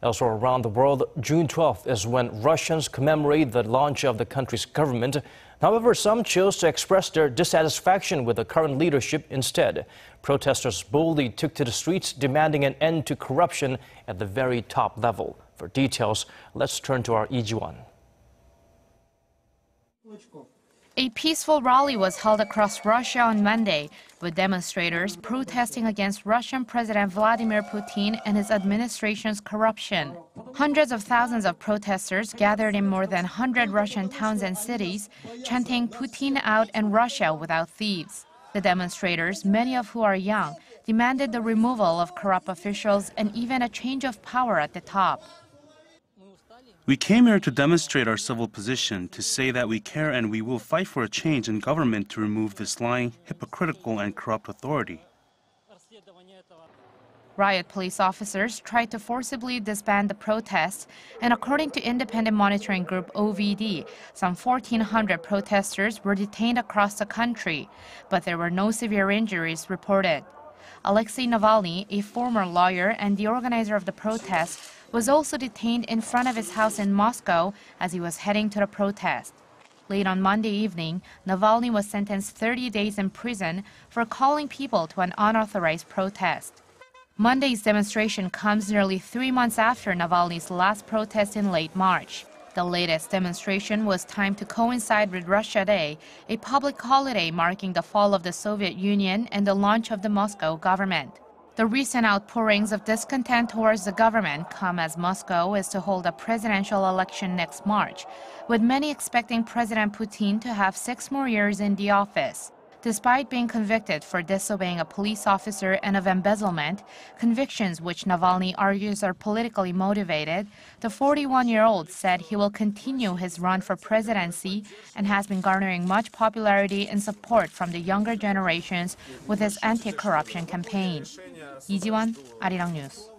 Elsewhere around the world, June 12th is when Russians commemorate the launch of the country's government. However, some chose to express their dissatisfaction with the current leadership instead. Protesters boldly took to the streets, demanding an end to corruption at the very top level. For details, let's turn to our Lee Ji-won. A peaceful rally was held across Russia on Monday, with demonstrators protesting against Russian President Vladimir Putin and his administration's corruption. Hundreds of thousands of protesters gathered in more than 100 Russian towns and cities, chanting "Putin out and Russia without thieves." The demonstrators, many of who are young, demanded the removal of corrupt officials and even a change of power at the top. We came here to demonstrate our civil position, to say that we care and we will fight for a change in government to remove this lying, hypocritical and corrupt authority. Riot police officers tried to forcibly disband the protests, and according to independent monitoring group OVD, some 1,400 protesters were detained across the country, but there were no severe injuries reported. Alexei Navalny, a former lawyer and the organizer of the protest, was also detained in front of his house in Moscow as he was heading to the protest. Late on Monday evening, Navalny was sentenced 30 days in prison for calling people to an unauthorized protest. Monday's demonstration comes nearly 3 months after Navalny's last protest in late March. The latest demonstration was timed to coincide with Russia Day, a public holiday marking the fall of the Soviet Union and the launch of the Moscow government. The recent outpourings of discontent towards the government come as Moscow is to hold a presidential election next March, with many expecting President Putin to have 6 more years in the office. Despite being convicted for disobeying a police officer and of embezzlement, convictions which Navalny argues are politically motivated, the 41-year-old said he will continue his run for presidency and has been garnering much popularity and support from the younger generations with his anti-corruption campaign. Lee Ji-won, Arirang News.